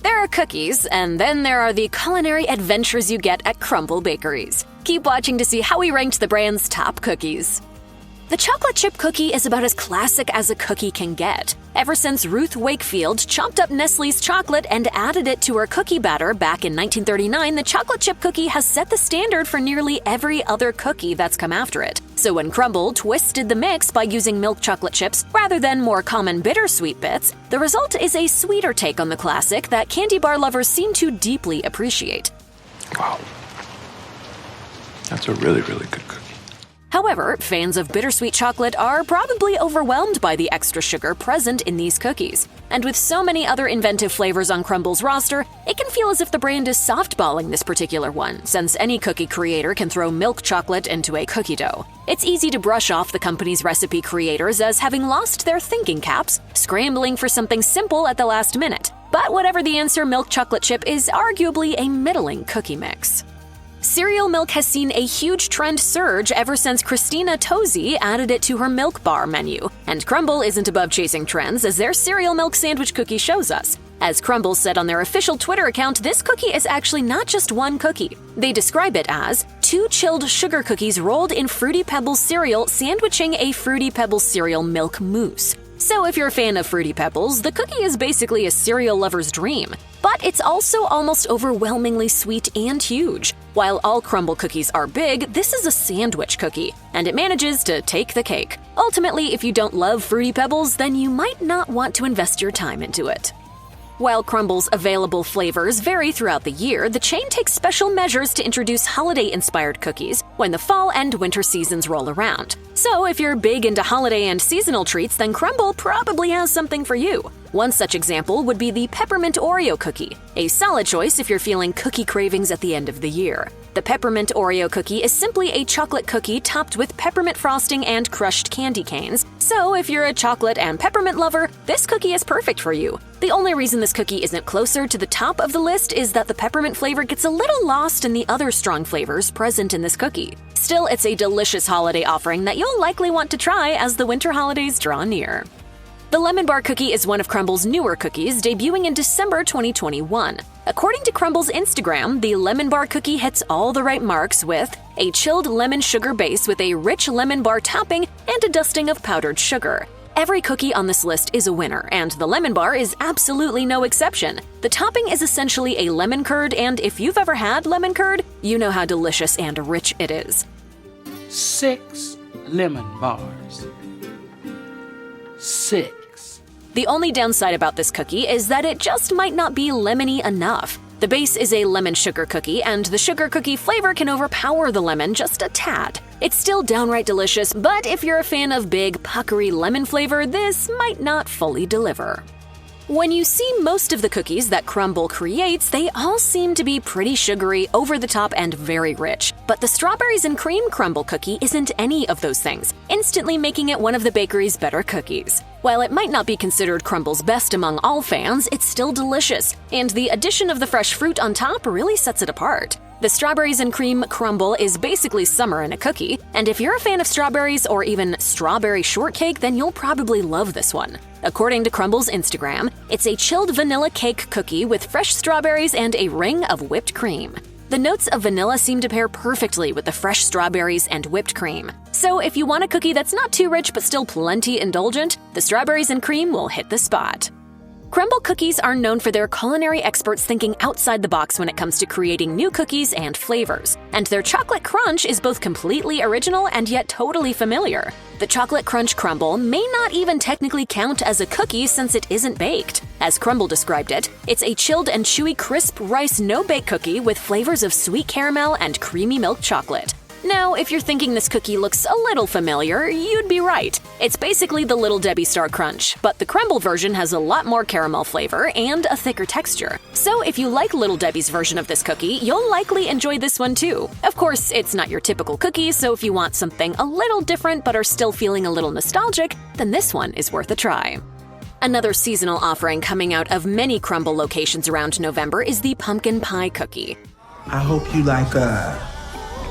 There are cookies, and then there are the culinary adventures you get at Crumbl bakeries. Keep watching to see how we ranked the brand's top cookies. The chocolate chip cookie is about as classic as a cookie can get. Ever since Ruth Wakefield chopped up Nestle's chocolate and added it to her cookie batter back in 1939, the chocolate chip cookie has set the standard for nearly every other cookie that's come after it. So when Crumbl twisted the mix by using milk chocolate chips rather than more common bittersweet bits, the result is a sweeter take on the classic that candy bar lovers seem to deeply appreciate. Wow. That's a really, really good cookie. However, fans of bittersweet chocolate are probably overwhelmed by the extra sugar present in these cookies. And with so many other inventive flavors on Crumbl's roster, it can feel as if the brand is softballing this particular one, since any cookie creator can throw milk chocolate into a cookie dough. It's easy to brush off the company's recipe creators as having lost their thinking caps, scrambling for something simple at the last minute. But whatever the answer, milk chocolate chip is arguably a middling cookie mix. Cereal milk has seen a huge trend surge ever since Christina Tosi added it to her milk bar menu, and Crumbl isn't above chasing trends, as their cereal milk sandwich cookie shows us. As Crumbl said on their official Twitter account, this cookie is actually not just one cookie. They describe it as 2 chilled sugar cookies rolled in Fruity Pebbles cereal, sandwiching a Fruity Pebbles cereal milk mousse. So if you're a fan of Fruity Pebbles, the cookie is basically a cereal lover's dream. But it's also almost overwhelmingly sweet and huge. While all Crumbl cookies are big, this is a sandwich cookie, and it manages to take the cake. Ultimately, if you don't love Fruity Pebbles, then you might not want to invest your time into it. While Crumbl's available flavors vary throughout the year, the chain takes special measures to introduce holiday-inspired cookies when the fall and winter seasons roll around. So if you're big into holiday and seasonal treats, then Crumbl probably has something for you. One such example would be the Peppermint Oreo cookie, a solid choice if you're feeling cookie cravings at the end of the year. The Peppermint Oreo cookie is simply a chocolate cookie topped with peppermint frosting and crushed candy canes. So if you're a chocolate and peppermint lover, this cookie is perfect for you. The only reason this cookie isn't closer to the top of the list is that the peppermint flavor gets a little lost in the other strong flavors present in this cookie. Still, it's a delicious holiday offering that you'll likely want to try as the winter holidays draw near. The Lemon Bar cookie is one of Crumbl's newer cookies, debuting in December 2021. According to Crumbl's Instagram, the Lemon Bar cookie hits all the right marks with a chilled lemon sugar base with a rich lemon bar topping and a dusting of powdered sugar. Every cookie on this list is a winner, and the Lemon Bar is absolutely no exception. The topping is essentially a lemon curd, and if you've ever had lemon curd, you know how delicious and rich it is. 6 lemon bars. 6. The only downside about this cookie is that it just might not be lemony enough. The base is a lemon sugar cookie, and the sugar cookie flavor can overpower the lemon just a tad. It's still downright delicious, but if you're a fan of big, puckery lemon flavor, this might not fully deliver. When you see most of the cookies that Crumbl creates, they all seem to be pretty sugary, over the top, and very rich. But the strawberries and cream Crumbl cookie isn't any of those things, instantly making it one of the bakery's better cookies. While it might not be considered Crumbl's best among all fans, it's still delicious, and the addition of the fresh fruit on top really sets it apart. The strawberries and cream Crumbl is basically summer in a cookie, and if you're a fan of strawberries or even strawberry shortcake, then you'll probably love this one. According to Crumbl's Instagram, it's a chilled vanilla cake cookie with fresh strawberries and a ring of whipped cream. The notes of vanilla seem to pair perfectly with the fresh strawberries and whipped cream. So if you want a cookie that's not too rich but still plenty indulgent, the strawberries and cream will hit the spot. Crumbl cookies are known for their culinary experts thinking outside the box when it comes to creating new cookies and flavors, and their chocolate crunch is both completely original and yet totally familiar. The chocolate crunch Crumbl may not even technically count as a cookie since it isn't baked. As Crumbl described it, it's a chilled and chewy crisp rice no-bake cookie with flavors of sweet caramel and creamy milk chocolate. Now, if you're thinking this cookie looks a little familiar, you'd be right. It's basically the Little Debbie Star Crunch, but the Crumbl version has a lot more caramel flavor and a thicker texture. So if you like Little Debbie's version of this cookie, you'll likely enjoy this one too. Of course, it's not your typical cookie, so if you want something a little different but are still feeling a little nostalgic, then this one is worth a try. Another seasonal offering coming out of many Crumbl locations around November is the pumpkin pie cookie. I hope you like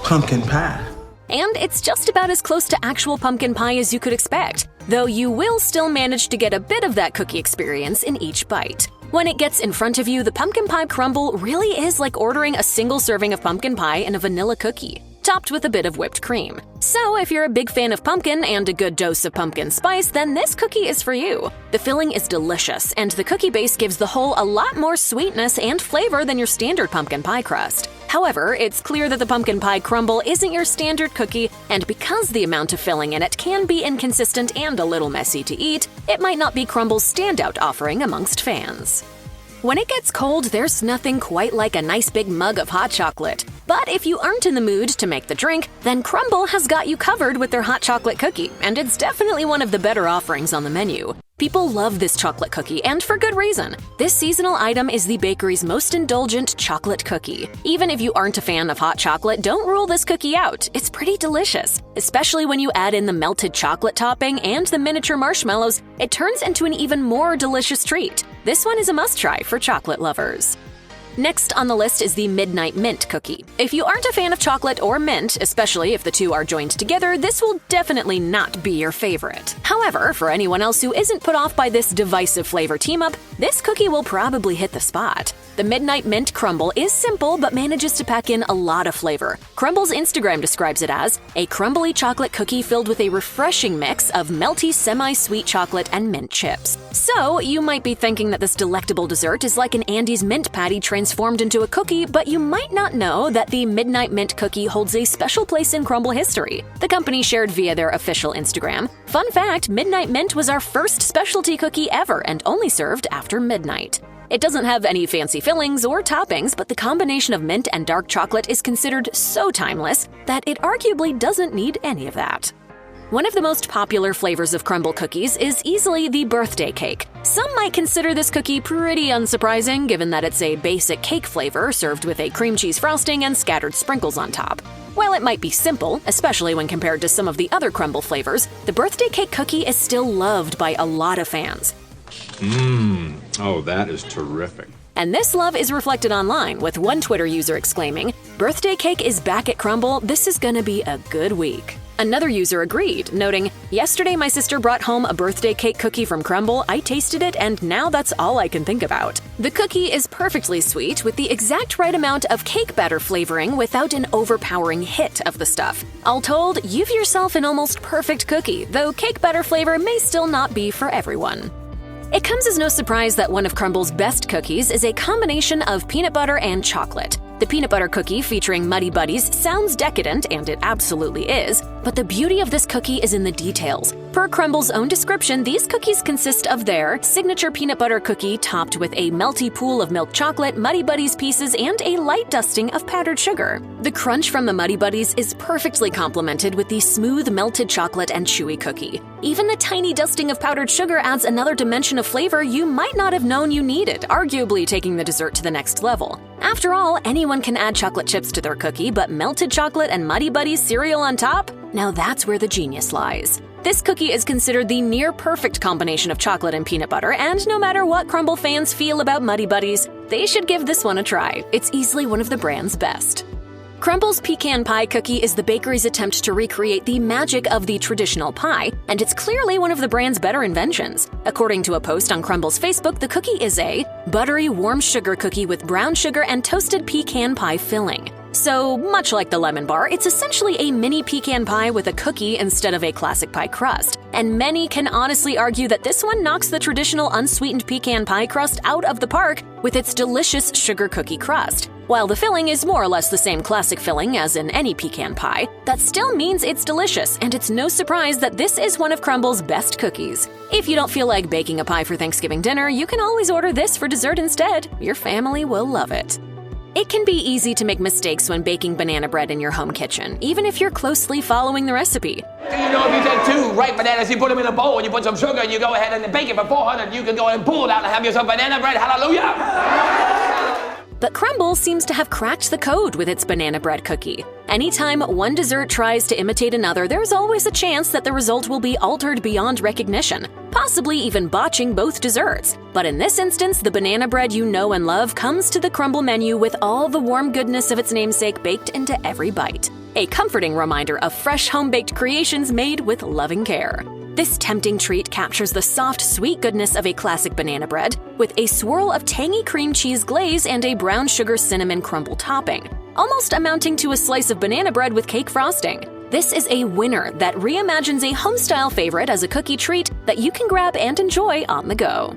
pumpkin pie. and it's just about as close to actual pumpkin pie as you could expect, though you will still manage to get a bit of that cookie experience in each bite. When it gets in front of you, the pumpkin pie crumble really is like ordering a single serving of pumpkin pie and a vanilla cookie, topped with a bit of whipped cream. So if you're a big fan of pumpkin and a good dose of pumpkin spice, then this cookie is for you. The filling is delicious, and the cookie base gives the whole a lot more sweetness and flavor than your standard pumpkin pie crust. However, it's clear that the pumpkin pie Crumbl isn't your standard cookie, and because the amount of filling in it can be inconsistent and a little messy to eat, it might not be Crumbl's standout offering amongst fans. When it gets cold, there's nothing quite like a nice big mug of hot chocolate. But if you aren't in the mood to make the drink, then Crumbl has got you covered with their hot chocolate cookie, and it's definitely one of the better offerings on the menu. People love this chocolate cookie, and for good reason. This seasonal item is the bakery's most indulgent chocolate cookie. Even if you aren't a fan of hot chocolate, don't rule this cookie out. It's pretty delicious, especially when you add in the melted chocolate topping and the miniature marshmallows. It turns into an even more delicious treat. This one is a must-try for chocolate lovers. Next on the list is the Midnight Mint cookie. If you aren't a fan of chocolate or mint, especially if the two are joined together, this will definitely not be your favorite. However, for anyone else who isn't put off by this divisive flavor team-up, this cookie will probably hit the spot. The Midnight Mint Crumbl is simple but manages to pack in a lot of flavor. Crumbl's Instagram describes it as a crumbly chocolate cookie filled with a refreshing mix of melty semi-sweet chocolate and mint chips. So, you might be thinking that this delectable dessert is like an Andes mint patty transformed into a cookie, but you might not know that the Midnight Mint cookie holds a special place in Crumbl history. The company shared via their official Instagram. Fun fact, Midnight Mint was our first specialty cookie ever and only served after midnight. It doesn't have any fancy fillings or toppings, but the combination of mint and dark chocolate is considered so timeless that it arguably doesn't need any of that. One of the most popular flavors of Crumbl cookies is easily the birthday cake. Some might consider this cookie pretty unsurprising given that it's a basic cake flavor served with a cream cheese frosting and scattered sprinkles on top. While it might be simple, especially when compared to some of the other Crumbl flavors, the birthday cake cookie is still loved by a lot of fans. Oh, that is terrific. And this love is reflected online, with one Twitter user exclaiming, "Birthday cake is back at Crumbl, this is gonna be a good week." Another user agreed, noting, "Yesterday my sister brought home a birthday cake cookie from Crumbl, I tasted it and now that's all I can think about." The cookie is perfectly sweet with the exact right amount of cake batter flavoring without an overpowering hit of the stuff. All told, you've yourself an almost perfect cookie, though cake batter flavor may still not be for everyone. It comes as no surprise that one of Crumbl's best cookies is a combination of peanut butter and chocolate. The peanut butter cookie featuring Muddy Buddies sounds decadent, and it absolutely is, but the beauty of this cookie is in the details. Per Crumbl's own description, these cookies consist of their signature peanut butter cookie topped with a melty pool of milk chocolate, Muddy Buddies pieces, and a light dusting of powdered sugar. The crunch from the Muddy Buddies is perfectly complemented with the smooth melted chocolate and chewy cookie. Even the tiny dusting of powdered sugar adds another dimension of flavor you might not have known you needed, arguably taking the dessert to the next level. After all, anyone can add chocolate chips to their cookie, but melted chocolate and Muddy Buddies cereal on top? Now that's where the genius lies. This cookie is considered the near-perfect combination of chocolate and peanut butter, and no matter what Crumbl fans feel about Muddy Buddies, they should give this one a try. It's easily one of the brand's best. Crumbl's pecan pie cookie is the bakery's attempt to recreate the magic of the traditional pie, and it's clearly one of the brand's better inventions. According to a post on Crumbl's Facebook, the cookie is a buttery warm sugar cookie with brown sugar and toasted pecan pie filling. So, much like the lemon bar, it's essentially a mini pecan pie with a cookie instead of a classic pie crust. And many can honestly argue that this one knocks the traditional unsweetened pecan pie crust out of the park with its delicious sugar cookie crust. While the filling is more or less the same classic filling as in any pecan pie, that still means it's delicious, and it's no surprise that this is one of Crumbl's best cookies. If you don't feel like baking a pie for Thanksgiving dinner, you can always order this for dessert instead. Your family will love it. It can be easy to make mistakes when baking banana bread in your home kitchen, even if you're closely following the recipe. You know, if you take 2 ripe bananas, you put them in a bowl, and you put some sugar, and you go ahead and bake it for 400, you can go and pull it out and have yourself banana bread. Hallelujah! But Crumbl seems to have cracked the code with its banana bread cookie. Anytime one dessert tries to imitate another, there's always a chance that the result will be altered beyond recognition, possibly even botching both desserts. But in this instance, the banana bread you know and love comes to the Crumbl menu with all the warm goodness of its namesake baked into every bite. a comforting reminder of fresh home-baked creations made with loving care. This tempting treat captures the soft, sweet goodness of a classic banana bread with a swirl of tangy cream cheese glaze and a brown sugar cinnamon crumble topping, almost amounting to a slice of banana bread with cake frosting. This is a winner that reimagines a home-style favorite as a cookie treat that you can grab and enjoy on the go.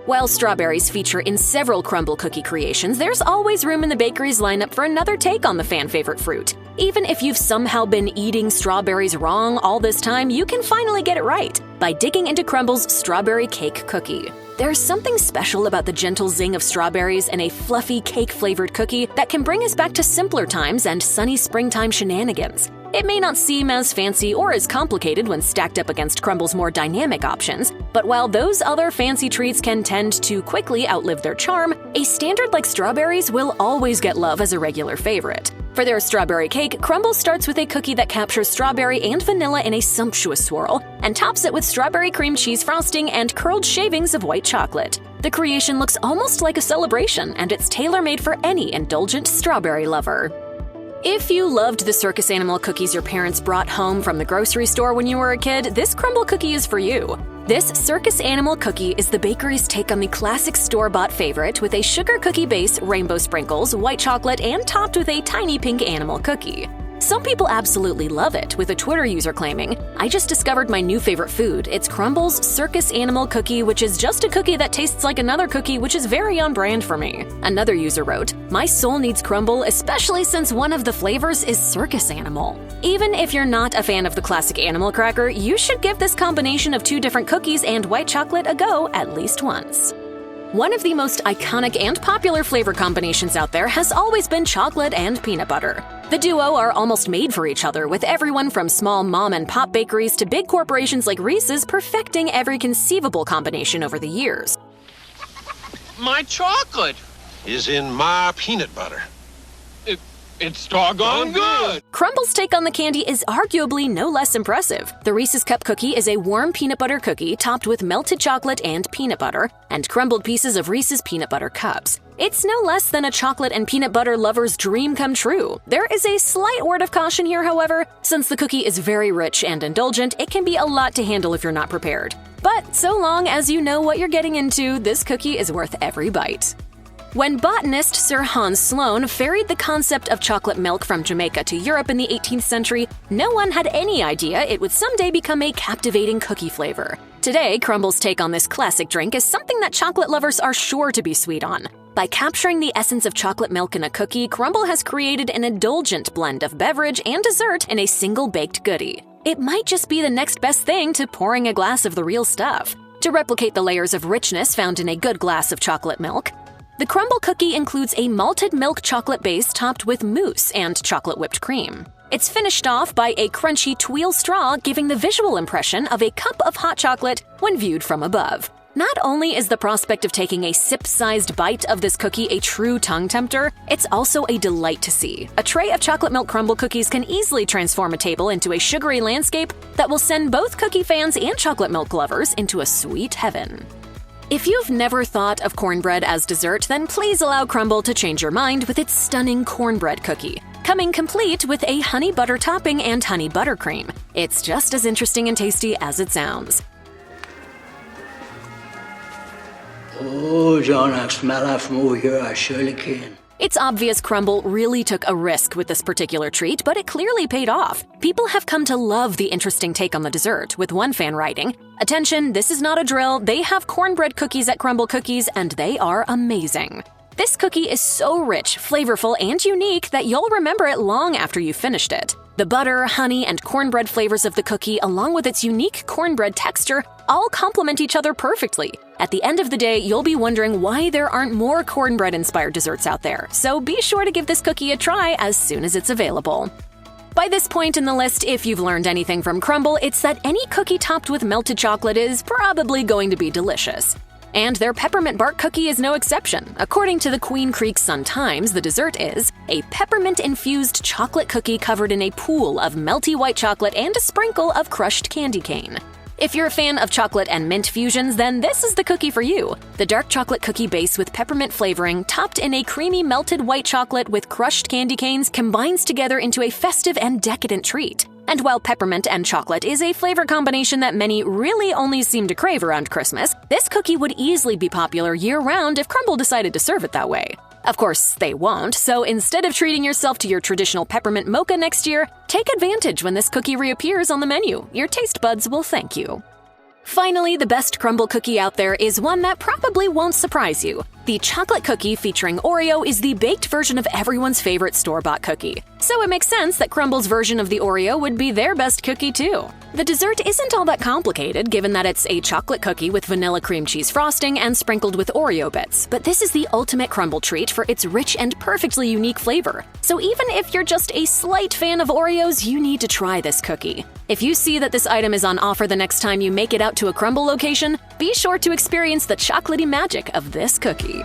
While strawberries feature in several Crumbl cookie creations, there's always room in the bakery's lineup for another take on the fan-favorite fruit. Even if you've somehow been eating strawberries wrong all this time, you can finally get it right by digging into Crumbl's strawberry cake cookie. There's something special about the gentle zing of strawberries and a fluffy cake-flavored cookie that can bring us back to simpler times and sunny springtime shenanigans. It may not seem as fancy or as complicated when stacked up against Crumbl's more dynamic options, but while those other fancy treats can tend to quickly outlive their charm, a standard like strawberries will always get love as a regular favorite. For their strawberry cake, Crumbl starts with a cookie that captures strawberry and vanilla in a sumptuous swirl, and tops it with strawberry cream cheese frosting and curled shavings of white chocolate. The creation looks almost like a celebration, and it's tailor-made for any indulgent strawberry lover. If you loved the Circus Animal cookies your parents brought home from the grocery store when you were a kid, this Crumbl cookie is for you. This Circus Animal cookie is the bakery's take on the classic store-bought favorite with a sugar cookie base, rainbow sprinkles, white chocolate, and topped with a tiny pink animal cookie. Some people absolutely love it, with a Twitter user claiming, "I just discovered my new favorite food. It's Crumbl's Circus Animal cookie, which is just a cookie that tastes like another cookie, which is very on brand for me." Another user wrote, "My soul needs Crumbl, especially since one of the flavors is Circus Animal." Even if you're not a fan of the classic animal cracker, you should give this combination of two different cookies and white chocolate a go at least once. One of the most iconic and popular flavor combinations out there has always been chocolate and peanut butter. The duo are almost made for each other, with everyone from small mom-and-pop bakeries to big corporations like Reese's perfecting every conceivable combination over the years. My chocolate is in my peanut butter. It's doggone good. Crumbl's take on the candy is arguably no less impressive. The Reese's Cup cookie is a warm peanut butter cookie topped with melted chocolate and peanut butter, and crumbled pieces of Reese's peanut butter cups. It's no less than a chocolate and peanut butter lover's dream come true. There is a slight word of caution here, however. Since the cookie is very rich and indulgent, it can be a lot to handle if you're not prepared. But so long as you know what you're getting into, this cookie is worth every bite. When botanist Sir Hans Sloane ferried the concept of chocolate milk from Jamaica to Europe in the 18th century, no one had any idea it would someday become a captivating cookie flavor. Today, Crumbl's take on this classic drink is something that chocolate lovers are sure to be sweet on. By capturing the essence of chocolate milk in a cookie, Crumbl has created an indulgent blend of beverage and dessert in a single baked goodie. It might just be the next best thing to pouring a glass of the real stuff. To replicate the layers of richness found in a good glass of chocolate milk, the Crumbl cookie includes a malted milk chocolate base topped with mousse and chocolate whipped cream. It's finished off by a crunchy tuile straw, giving the visual impression of a cup of hot chocolate when viewed from above. Not only is the prospect of taking a sip-sized bite of this cookie a true tongue tempter, it's also a delight to see. A tray of chocolate milk Crumbl cookies can easily transform a table into a sugary landscape that will send both cookie fans and chocolate milk lovers into a sweet heaven. If you've never thought of cornbread as dessert, then please allow Crumbl to change your mind with its stunning cornbread cookie, coming complete with a honey butter topping and honey buttercream. It's just as interesting and tasty as it sounds. Oh, John, I smell that from over here. I surely can. It's obvious Crumbl really took a risk with this particular treat, but it clearly paid off. People have come to love the interesting take on the dessert, with one fan writing, "Attention, this is not a drill. They have cornbread cookies at Crumbl Cookies, and they are amazing." This cookie is so rich, flavorful, and unique that you'll remember it long after you've finished it. The butter, honey, and cornbread flavors of the cookie, along with its unique cornbread texture, all complement each other perfectly. At the end of the day, you'll be wondering why there aren't more cornbread-inspired desserts out there, so be sure to give this cookie a try as soon as it's available. By this point in the list, if you've learned anything from Crumbl, it's that any cookie topped with melted chocolate is probably going to be delicious. And their Peppermint Bark cookie is no exception. According to the Queen Creek Sun-Times, the dessert is a peppermint-infused chocolate cookie covered in a pool of melty white chocolate and a sprinkle of crushed candy cane. If you're a fan of chocolate and mint fusions, then this is the cookie for you. The dark chocolate cookie base with peppermint flavoring, topped in a creamy melted white chocolate with crushed candy canes, combines together into a festive and decadent treat. And while peppermint and chocolate is a flavor combination that many really only seem to crave around Christmas, this cookie would easily be popular year-round if Crumbl decided to serve it that way. Of course, they won't, so instead of treating yourself to your traditional peppermint mocha next year, take advantage when this cookie reappears on the menu. Your taste buds will thank you. Finally, the best Crumbl cookie out there is one that probably won't surprise you. The chocolate cookie featuring Oreo is the baked version of everyone's favorite store-bought cookie. So it makes sense that Crumbl's version of the Oreo would be their best cookie too. The dessert isn't all that complicated, given that it's a chocolate cookie with vanilla cream cheese frosting and sprinkled with Oreo bits, but this is the ultimate Crumbl treat for its rich and perfectly unique flavor. So even if you're just a slight fan of Oreos, you need to try this cookie. If you see that this item is on offer the next time you make it out to a Crumbl location, be sure to experience the chocolatey magic of this cookie.